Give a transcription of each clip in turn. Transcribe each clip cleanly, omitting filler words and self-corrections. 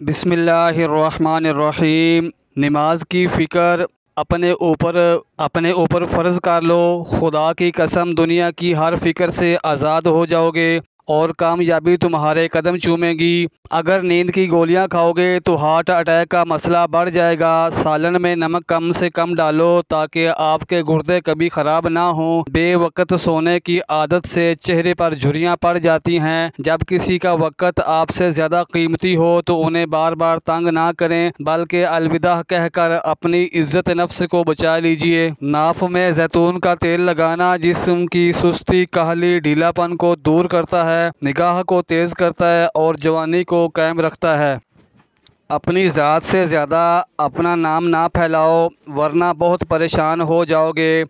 बिस्मिल्लाहिर्रहमानिर्रहीम। नमाज की फ़िक्र अपने ऊपर फ़र्ज़ कर लो। खुदा की कसम, दुनिया की हर फ़िक्र से आज़ाद हो जाओगे और कामयाबी तुम्हारे कदम चूमेगी। अगर नींद की गोलियां खाओगे तो हार्ट अटैक का मसला बढ़ जाएगा। सालन में नमक कम से कम डालो ताकि आपके गुर्दे कभी ख़राब ना हो। बेवक़्त सोने की आदत से चेहरे पर झुर्रियाँ पड़ जाती हैं। जब किसी का वक़्त आपसे ज़्यादा कीमती हो तो उन्हें बार बार तंग ना करें, बल्कि अलविदा कहकर अपनी इज़्ज़त नफ्स को बचा लीजिए। नाफ में जैतून का तेल लगाना जिस्म की सुस्ती, काहली, ढीलापन को दूर करता है, निगाह को तेज़ करता है और जवानी को कायम रखता है। अपनी ज़ात से ज़्यादा अपना नाम ना फैलाओ वरना बहुत परेशान हो जाओगे।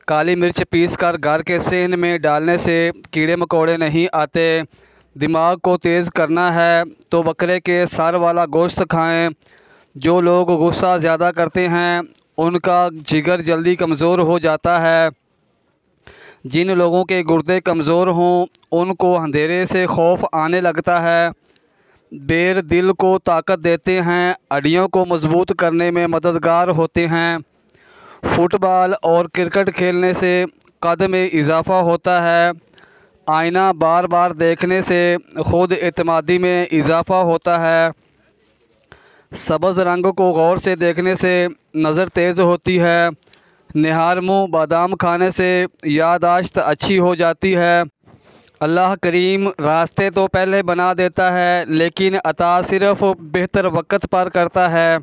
काली मिर्च पीस कर घर के सेहन में डालने से कीड़े मकोड़े नहीं आते। दिमाग को तेज़ करना है तो बकरे के सर वाला गोश्त खाएं। जो लोग गुस्सा ज़्यादा करते हैं उनका जिगर जल्दी कमज़ोर हो जाता है। जिन लोगों के गुर्दे कमज़ोर हों उनको अंधेरे से खौफ आने लगता है। बेर दिल को ताकत देते हैं, हड्डियों को मजबूत करने में मददगार होते हैं। फुटबॉल और क्रिकेट खेलने से कद में इजाफ़ा होता है। आईना बार बार देखने से ख़ुद एतमादी में इजाफ़ा होता है। सब्ज़ रंग को गौर से देखने से नज़र तेज़ होती है। निहार मुँह बादाम खाने से याददाश्त अच्छी हो जाती है। अल्लाह करीम रास्ते तो पहले बना देता है लेकिन अता सिर्फ़ बेहतर वक़्त पर करता है।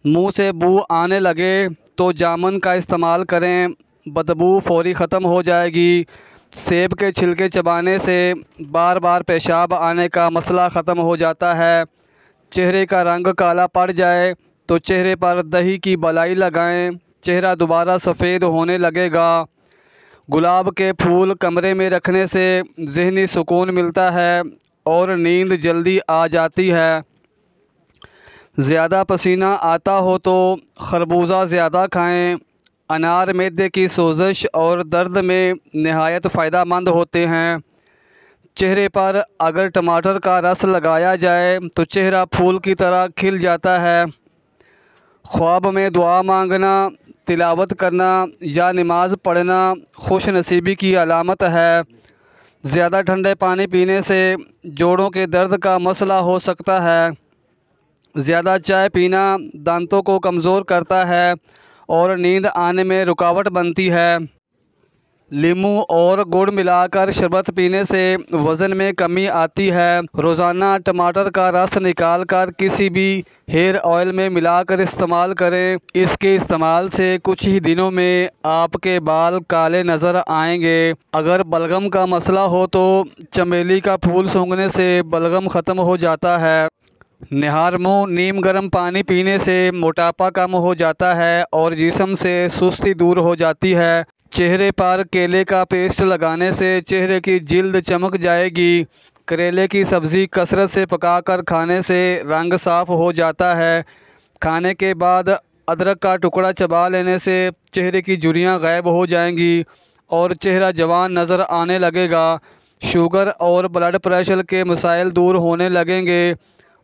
मुंह से बू आने लगे तो जामुन का इस्तेमाल करें, बदबू फ़ौरी ख़त्म हो जाएगी। सेब के छिलके चबाने से बार बार पेशाब आने का मसला ख़त्म हो जाता है। चेहरे का रंग काला पड़ जाए तो चेहरे पर दही की बलाई लगाएं, चेहरा दोबारा सफ़ेद होने लगेगा। गुलाब के फूल कमरे में रखने से ज़हनी सुकून मिलता है और नींद जल्दी आ जाती है। ज़्यादा पसीना आता हो तो खरबूजा ज़्यादा खाएं। अनार मैदे की सोजिश और दर्द में नहायत फ़ायदेमंद होते हैं। चेहरे पर अगर टमाटर का रस लगाया जाए तो चेहरा फूल की तरह खिल जाता है। ख्वाब में दुआ मांगना, तिलावत करना या नमाज़ पढ़ना खुश नसीबी की अलामत है। ज़्यादा ठंडे पानी पीने से जोड़ों के दर्द का मसला हो सकता है। ज़्यादा चाय पीना दांतों को कमज़ोर करता है और नींद आने में रुकावट बनती है। नींबू और गुड़ मिलाकर शरबत पीने से वज़न में कमी आती है। रोज़ाना टमाटर का रस निकाल कर किसी भी हेयर ऑयल में मिलाकर इस्तेमाल करें। इसके इस्तेमाल से कुछ ही दिनों में आपके बाल काले नज़र आएंगे। अगर बलगम का मसला हो तो चमेली का फूल सूंघने से बलगम ख़त्म हो जाता है। निहार मुँह नीम गर्म पानी पीने से मोटापा कम हो जाता है और जिस्म से सुस्ती दूर हो जाती है। चेहरे पर केले का पेस्ट लगाने से चेहरे की जिल्द चमक जाएगी। करेले की सब्ज़ी कसरत से पकाकर खाने से रंग साफ़ हो जाता है। खाने के बाद अदरक का टुकड़ा चबा लेने से चेहरे की झुर्रियाँ गायब हो जाएंगी और चेहरा जवान नज़र आने लगेगा। शुगर और ब्लड प्रेशर के मसाइल दूर होने लगेंगे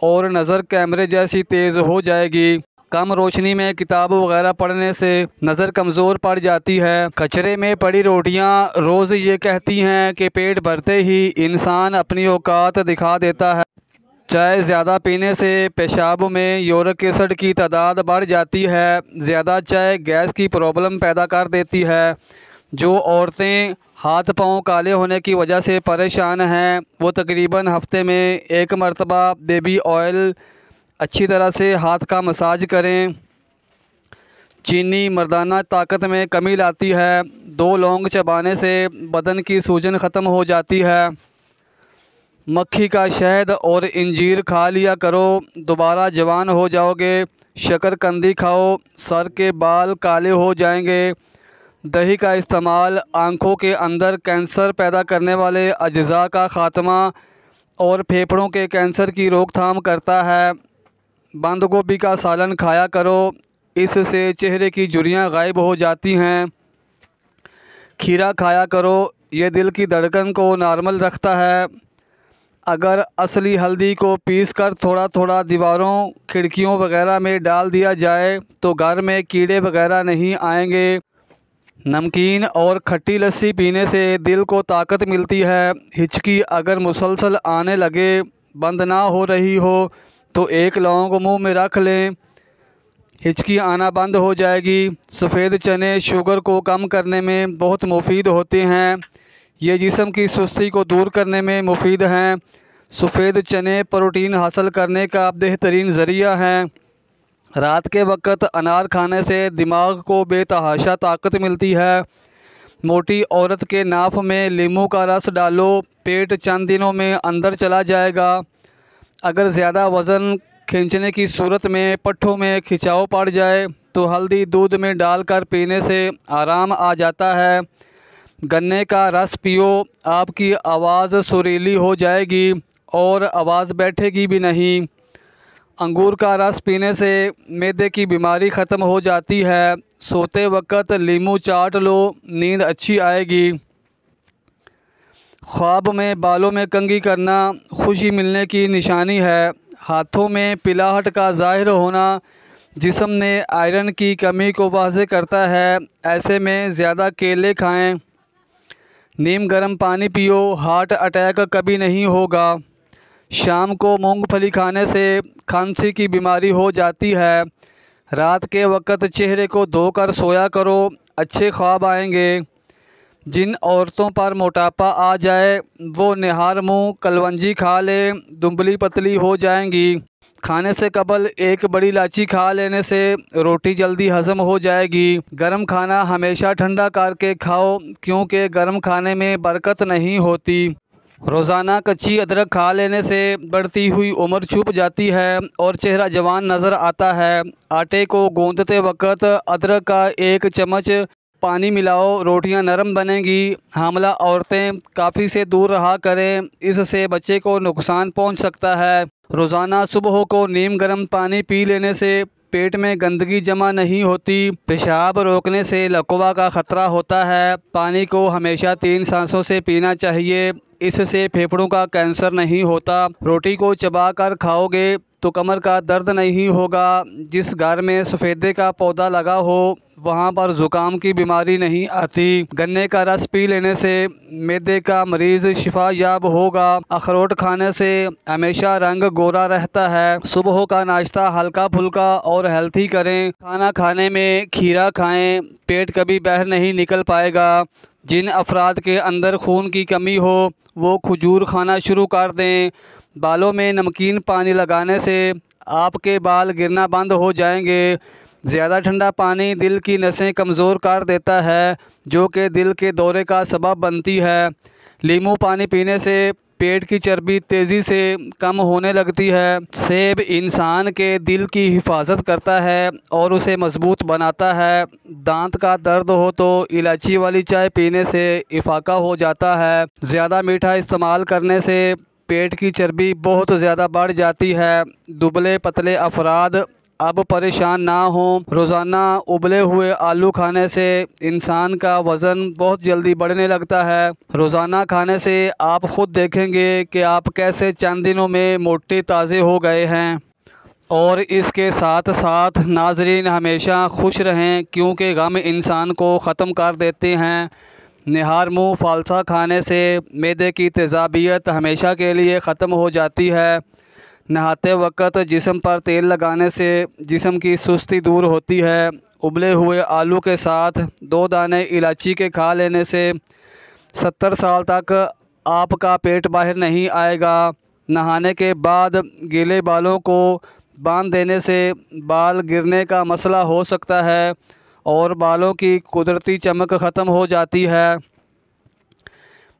और नज़र कैमरे जैसी तेज़ हो जाएगी। कम रोशनी में किताब वगैरह पढ़ने से नज़र कमज़ोर पड़ जाती है। कचरे में पड़ी रोटियां रोज़ ये कहती हैं कि पेट भरते ही इंसान अपनी औकात दिखा देता है। चाय ज़्यादा पीने से पेशाब में यूरिक एसिड की तादाद बढ़ जाती है। ज़्यादा चाय गैस की प्रॉब्लम पैदा कर देती है। जो औरतें हाथ पांव काले होने की वजह से परेशान हैं वो तकरीबन हफ्ते में एक मरतबा बेबी ऑयल अच्छी तरह से हाथ का मसाज करें। चीनी मर्दाना ताकत में कमी लाती है। 2 लौंग चबाने से बदन की सूजन ख़त्म हो जाती है। मक्खी का शहद और इंजीर खा लिया करो, दोबारा जवान हो जाओगे। शकरकंदी खाओ, सर के बाल काले हो जाएंगे। दही का इस्तेमाल आँखों के अंदर कैंसर पैदा करने वाले अज्जा का ख़ात्मा और फेफड़ों के कैंसर की रोकथाम करता है। बंद गोभी का सालन खाया करो, इससे चेहरे की झुर्रियाँ गायब हो जाती हैं। खीरा खाया करो, ये दिल की धड़कन को नॉर्मल रखता है। अगर असली हल्दी को पीसकर थोड़ा थोड़ा दीवारों, खिड़कियों वगैरह में डाल दिया जाए तो घर में कीड़े वगैरह नहीं आएंगे। नमकीन और खट्टी लस्सी पीने से दिल को ताकत मिलती है। हिचकी अगर मुसलसल आने लगे, बंद ना हो रही हो, तो एक लौंग मुंह में रख लें, हिचकी आना बंद हो जाएगी। सफ़ेद चने शुगर को कम करने में बहुत मुफीद होते हैं। ये जिस्म की सुस्ती को दूर करने में मुफीद हैं। सफ़ेद चने प्रोटीन हासिल करने का बेहतरीन ज़रिया हैं। रात के वक्त अनार खाने से दिमाग को बेतहाशा ताकत मिलती है। मोटी औरत के नाफ में नींबू का रस डालो, पेट चंद दिनों में अंदर चला जाएगा। अगर ज़्यादा वज़न खींचने की सूरत में पट्ठों में खिंचाव पड़ जाए तो हल्दी दूध में डालकर पीने से आराम आ जाता है। गन्ने का रस पियो, आपकी आवाज़ सुरीली हो जाएगी और आवाज़ बैठेगी भी नहीं। अंगूर का रस पीने से मैदे की बीमारी ख़त्म हो जाती है। सोते वक्त नींबू चाट लो, नींद अच्छी आएगी। ख्वाब में बालों में कंघी करना खुशी मिलने की निशानी है। हाथों में पिलाहट का ज़ाहिर होना जिस्म में आयरन की कमी को वाज़े करता है। ऐसे में ज़्यादा केले खाएं। नीम गर्म पानी पियो, हार्ट अटैक कभी नहीं होगा। शाम को मूंगफली खाने से खांसी की बीमारी हो जाती है। रात के वक्त चेहरे को धोकर सोया करो, अच्छे ख्वाब आएंगे। जिन औरतों पर मोटापा आ जाए वो निहार मुँह कलवंजी खा लें, दुबली पतली हो जाएंगी। खाने से कबल एक बड़ी इलायची खा लेने से रोटी जल्दी हज़म हो जाएगी। गर्म खाना हमेशा ठंडा करके खाओ, क्योंकि गर्म खाने में बरकत नहीं होती। रोज़ाना कच्ची अदरक खा लेने से बढ़ती हुई उम्र छुप जाती है और चेहरा जवान नज़र आता है। आटे को गूंदते वक्त अदरक का 1 चम्मच पानी मिलाओ, रोटियां नरम बनेंगी। हामला औरतें काफ़ी से दूर रहा करें, इससे बच्चे को नुकसान पहुंच सकता है। रोज़ाना सुबह को नीम गर्म पानी पी लेने से पेट में गंदगी जमा नहीं होती। पेशाब रोकने से लकवा का ख़तरा होता है। पानी को हमेशा 3 सांसों से पीना चाहिए, इससे फेफड़ों का कैंसर नहीं होता। रोटी को चबा कर खाओगे तो कमर का दर्द नहीं होगा। जिस घर में सफ़ेदे का पौधा लगा हो वहाँ पर ज़ुकाम की बीमारी नहीं आती। गन्ने का रस पी लेने से मैदे का मरीज़ शिफा याब होगा। अखरोट खाने से हमेशा रंग गोरा रहता है। सुबह का नाश्ता हल्का फुल्का और हेल्थी करें। खाना खाने में खीरा खाएं, पेट कभी बाहर नहीं निकल पाएगा। जिन अफराद के अंदर खून की कमी हो वो खजूर खाना शुरू कर दें। बालों में नमकीन पानी लगाने से आपके बाल गिरना बंद हो जाएंगे। ज़्यादा ठंडा पानी दिल की नसें कमज़ोर कर देता है, जो कि दिल के दौरे का सबब बनती है। नींबू पानी पीने से पेट की चर्बी तेज़ी से कम होने लगती है। सेब इंसान के दिल की हिफाजत करता है और उसे मजबूत बनाता है। दांत का दर्द हो तो इलायची वाली चाय पीने से इफ़ाक़ा हो जाता है। ज़्यादा मीठा इस्तेमाल करने से पेट की चर्बी बहुत ज़्यादा बढ़ जाती है। दुबले पतले अफराद अब परेशान ना हों। रोज़ाना उबले हुए आलू खाने से इंसान का वज़न बहुत जल्दी बढ़ने लगता है। रोज़ाना खाने से आप ख़ुद देखेंगे कि आप कैसे चंद दिनों में मोटे ताज़े हो गए हैं। और इसके साथ साथ नाज़रीन हमेशा खुश रहें, क्योंकि गम इंसान को ख़त्म कर देते हैं। निहार मुँह फ़ालसा खाने से मैदे की तेज़ाबियत हमेशा के लिए ख़त्म हो जाती है। नहाते वक्त जिस्म पर तेल लगाने से जिस्म की सुस्ती दूर होती है। उबले हुए आलू के साथ 2 दाने इलायची के खा लेने से 70 साल तक आपका पेट बाहर नहीं आएगा। नहाने के बाद गीले बालों को बांध देने से बाल गिरने का मसला हो सकता है और बालों की कुदरती चमक ख़त्म हो जाती है।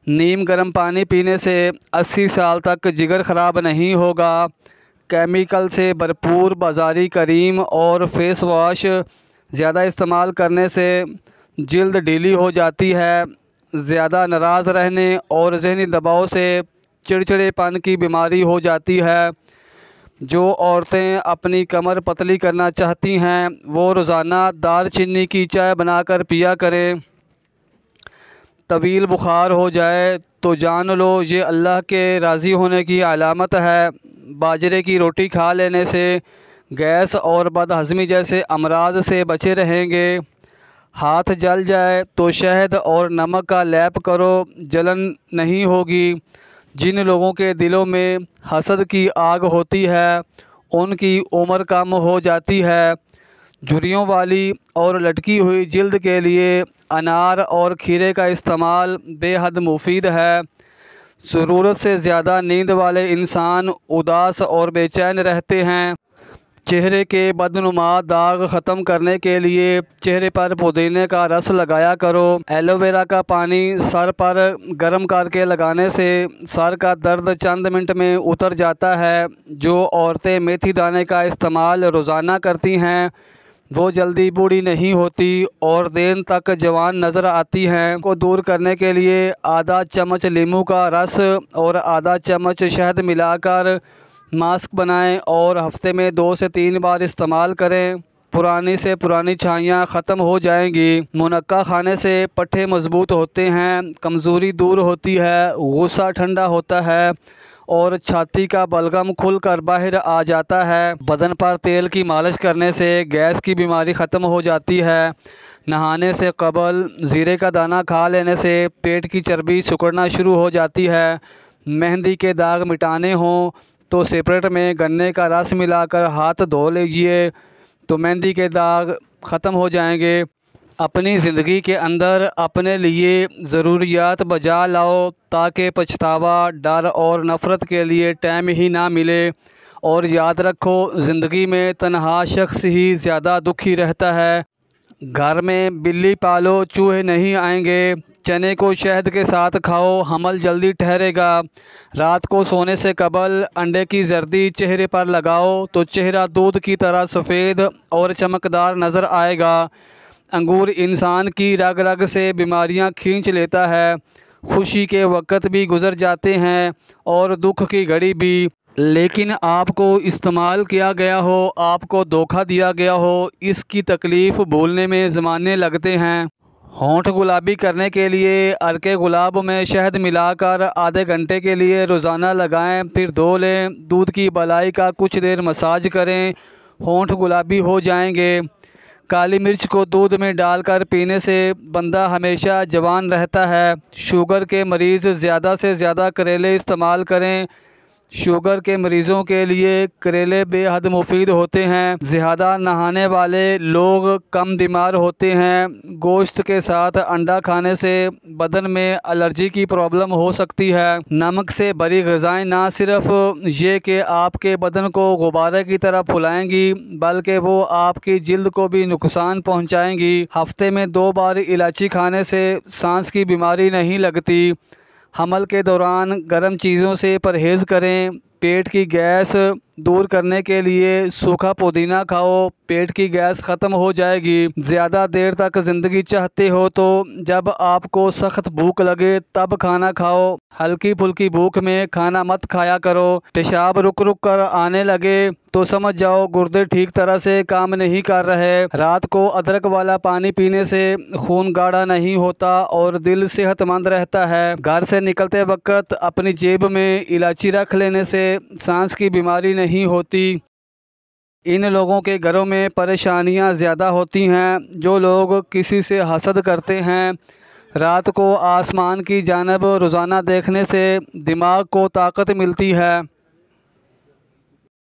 नीम गर्म पानी पीने से 80 साल तक जिगर ख़राब नहीं होगा। केमिकल से भरपूर बाज़ारी क्रीम और फेस वॉश ज़्यादा इस्तेमाल करने से जल्द ढीली हो जाती है। ज़्यादा नाराज़ रहने और ज़हनी दबाव से चिड़चिड़ेपन की बीमारी हो जाती है। जो औरतें अपनी कमर पतली करना चाहती हैं वो रोज़ाना दालचीनी की चाय बनाकर पिया करें। तवील बुखार हो जाए तो जान लो ये अल्लाह के राज़ी होने की अलामत है। बाजरे की रोटी खा लेने से गैस और बदहज़मी जैसे अमराज से बचे रहेंगे। हाथ जल जाए तो शहद और नमक का लेप करो, जलन नहीं होगी। जिन लोगों के दिलों में हसद की आग होती है उनकी उम्र कम हो जाती है। झुर्रियों वाली और लटकी हुई जिल्द के लिए अनार और खीरे का इस्तेमाल बेहद मुफीद है। ज़रूरत से ज़्यादा नींद वाले इंसान उदास और बेचैन रहते हैं। चेहरे के बदनुमा दाग ख़त्म करने के लिए चेहरे पर पुदीने का रस लगाया करो। एलोवेरा का पानी सर पर गर्म करके लगाने से सर का दर्द चंद मिनट में उतर जाता है। जो औरतें मेथी दाने का इस्तेमाल रोज़ाना करती हैं वो जल्दी बूढ़ी नहीं होती और देर तक जवान नज़र आती हैं। को दूर करने के लिए आधा चम्मच नींबू का रस और आधा चम्मच शहद मिलाकर मास्क बनाएं और हफ्ते में 2 से 3 बार इस्तेमाल करें। पुरानी से पुरानी छाइयाँ ख़त्म हो जाएंगी। मुनक्का खाने से पट्ठे मज़बूत होते हैं, कमज़ोरी दूर होती है, गुस्सा ठंडा होता है और छाती का बलगम खुलकर बाहर आ जाता है। बदन पर तेल की मालिश करने से गैस की बीमारी ख़त्म हो जाती है। नहाने से कबल ज़ीरे का दाना खा लेने से पेट की चर्बी सिकुड़ना शुरू हो जाती है। मेहंदी के दाग मिटाने हों तो सेपरेट में गन्ने का रस मिलाकर हाथ धो लीजिए तो मेहंदी के दाग ख़त्म हो जाएंगे। अपनी ज़िंदगी के अंदर अपने लिए ज़रूरियात बजा लाओ ताकि पछतावा, डर और नफ़रत के लिए टाइम ही ना मिले। और याद रखो ज़िंदगी में तन्हा शख्स ही ज़्यादा दुखी रहता है। घर में बिल्ली पालो, चूहे नहीं आएंगे। चने को शहद के साथ खाओ, हमल जल्दी ठहरेगा। रात को सोने से कबल अंडे की जर्दी चेहरे पर लगाओ तो चेहरा दूध की तरह सफ़ेद और चमकदार नज़र आएगा। अंगूर इंसान की रग रग से बीमारियां खींच लेता है। खुशी के वक़्त भी गुज़र जाते हैं और दुख की घड़ी भी, लेकिन आपको इस्तेमाल किया गया हो, आपको धोखा दिया गया हो, इसकी तकलीफ़ भूलने में ज़माने लगते हैं। होंठ गुलाबी करने के लिए अर्के गुलाब में शहद मिलाकर आधे घंटे के लिए रोज़ाना लगाएं, फिर धो लें। दूध की बलाई का कुछ देर मसाज करें, होंठ गुलाबी हो जाएंगे। काली मिर्च को दूध में डालकर पीने से बंदा हमेशा जवान रहता है। शुगर के मरीज़ ज़्यादा से ज़्यादा करेले इस्तेमाल करें। शुगर के मरीज़ों के लिए करेले बेहद मुफीद होते हैं। ज़्यादा नहाने वाले लोग कम बीमार होते हैं। गोश्त के साथ अंडा खाने से बदन में एलर्जी की प्रॉब्लम हो सकती है। नमक से भरी ग़िज़ाएँ ना सिर्फ ये कि आपके बदन को गुब्बारे की तरह फुलाएंगी बल्कि वो आपकी जिल्द को भी नुकसान पहुँचाएंगी। हफ्ते में 2 बार इलायची खाने से सांस की बीमारी नहीं लगती। हमल के दौरान गर्म चीज़ों से परहेज़ करें। पेट की गैस दूर करने के लिए सूखा पुदीना खाओ, पेट की गैस ख़त्म हो जाएगी। ज़्यादा देर तक ज़िंदगी चाहते हो तो जब आपको सख्त भूख लगे तब खाना खाओ। हल्की फुल्की भूख में खाना मत खाया करो। पेशाब रुक रुक कर आने लगे तो समझ जाओ गुर्दे ठीक तरह से काम नहीं कर रहे। रात को अदरक वाला पानी पीने से खून गाढ़ा नहीं होता और दिल सेहतमंद रहता है। घर से निकलते वक्त अपनी जेब में इलायची रख लेने से सांस की बीमारी नहीं होती। इन लोगों के घरों में परेशानियां ज़्यादा होती हैं जो लोग किसी से हसद करते हैं। रात को आसमान की जानब रोज़ाना देखने से दिमाग को ताकत मिलती है।